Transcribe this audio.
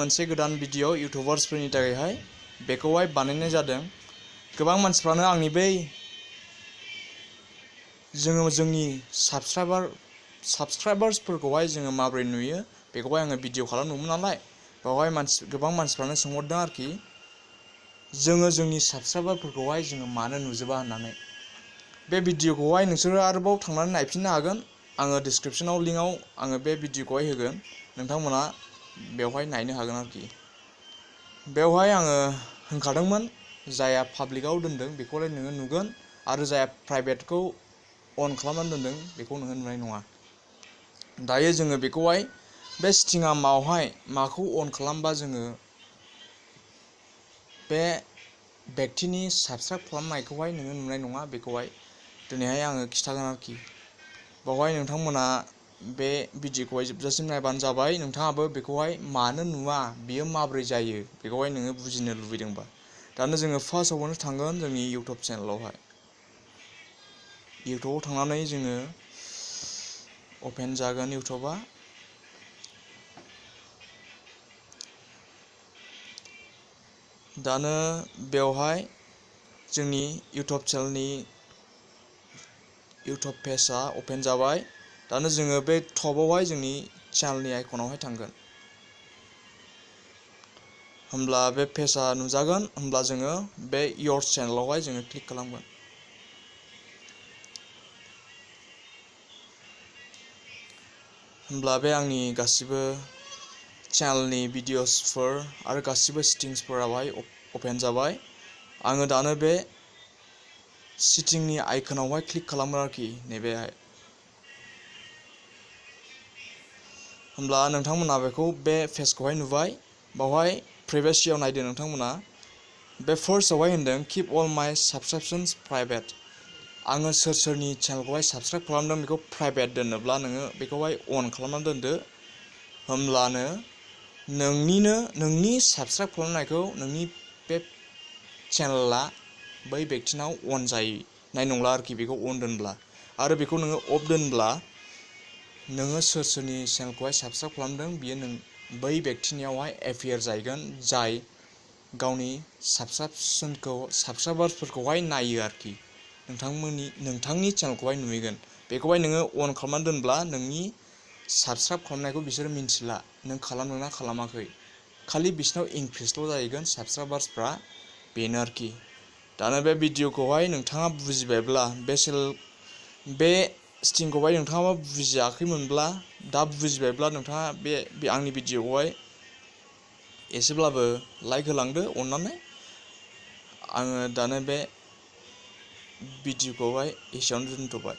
मोनसे गोदान भिडिअ इउट्यूबर्सफोरनि थाखायहाय बेखौहाय बानायनाय जादों। गोबां मानसिफ्रानो आंनि बै जोंनि साबस्क्राइबार्सफोरखौहाय जोङो माबोरै नुयो बेखौहाय आङो भिडिअ खालामदोंमोन नालाय, बेवहाय गोबां मानसिफ्रानो सोंहरदों आरोखि जोंनि साबस्क्राइबारफोरखौहाय जोङो मानो नुजोबा होननानै। बे भिडिअखौहाय नोंसोरो आरोबाव थांनानै नायफिननो हागोन। आङो डिसक्रिप्शनाव लिंकआव आङो बे भिडिअखौहाय होगोन, नोंथांमोना बेवहाय नायनो हागोन आरोखि। बेवहाय आङो होनखादोंमोन जायहा पाब्लिकआव दोनदों बेखौलाय नोङो नुगोन, आरो जायहा प्राइभेटखौ अन खालामनानै दोनदों बेखौ नोङो नुनाय नङा। दायो जोङो बेखौहाय बे स्टिङामावहाय माखौ अन खालामबा जोङो बे व्यक्तिनि साबस्क्राइब खालामनायखौहाय नोङो नुनाय नङा, बेखौहाय दिनैहाय आङो खिन्थागोन आरोखि। बेवहाय नोंथांमोना बे भिडिअखौहाय जोबजासिम नायबानो जाबाय। नोंथाङाबो बेखौहाय मानो नुवा, बियो माबोरै जायो बेखौहाय नोङो बुजिनो लुबैदोंबा। दानो जोङो फार्स्टआवनो थांगोन जोंनि इउटुब चेनेलावहाय। इउटुबाव थांनानै जोङो अपेन जागोन इउटुबा। दानो बेवहाय जोंनि इउटुब चेनेलनि इउटुब पेजआ अपेन जाबाय। दानो जोङो बे टपआवहाय जोंनि चेनेलनि आइकनावहाय थांगोन। होमब्ला बे पेजआ नुजागोन। होमब्ला जोङो बे योर्स चेनेलावहाय जोङो क्लिक खालामगोन। होमब्ला बे आंनि गासिबो चेनेलनि भिडिअसफोर आरो गासिबो सेटिंसफोरावहाय अपेन जाबाय। आङो दानो बे सेटिंनि आइकनावहाय क्लिक खालामगोन आरोखि, नैबेहाय। होमब्ला नोंथांमोना बेखौ बे पेजखौहाय नुबाय। बावहाय प्राइभेसियाव नायदो नोंथांमोना। बे फार्स्टआवहाय होनदों किप अल माय साबस्क्रिप्शन्स प्राइभेट। आङो सोरनि चेनेलखौहाय साबस्क्राइब खालामदों बेखौ प्राइभेट दोननोब्ला नोङो बेखौहाय अन खालामनानै दोनदो। होमब्लानो नोंनि साबस्क्राइब खालामनायखौ नोंनि बे चेनेला बै व्यक्तिनाव अन जानाय नंला आरोखि, बेखौ अन दोनब्ला। आरो बेखौ नोङो अफ दोनब्ला नोङो सोरनि चेनेलखौहाय साबस्क्राइब खालामदों बियो बै व्यक्तिनियावहाय एपियार जाहैगोन, जाय गावनि साबस्क्राइबार्सफोरखौहाय नायो आरोखि, नोंथांनि चेनेलखौहाय नुहैगोन। बेखौहाय नोङो अन खालामनानै दोनब्ला नोंनि साबस्क्राइब खालामनायखौ बिसोरो मिन्थिला नों खालामदोंना खालामाखै। खालि बिसोरनाव इंक्रिसल' जाहैगोन साबस्क्राइबार्सफ्रा, बेनो आरोखि। दानो बे भिडिअखौहाय नोंथाङा बुजिबायब्ला, बे सेटिंखौहाय नोंथाङा बुजियाखैमोनब्ला दा बुजिबायब्ला नोंथाङा बे आंनि भिडिअखौहाय एसेब्लाबो लाइक होलांदो अननानै। आङो दानो बे भिडिअखौहाय एसेयावनो दोनथ'बाय।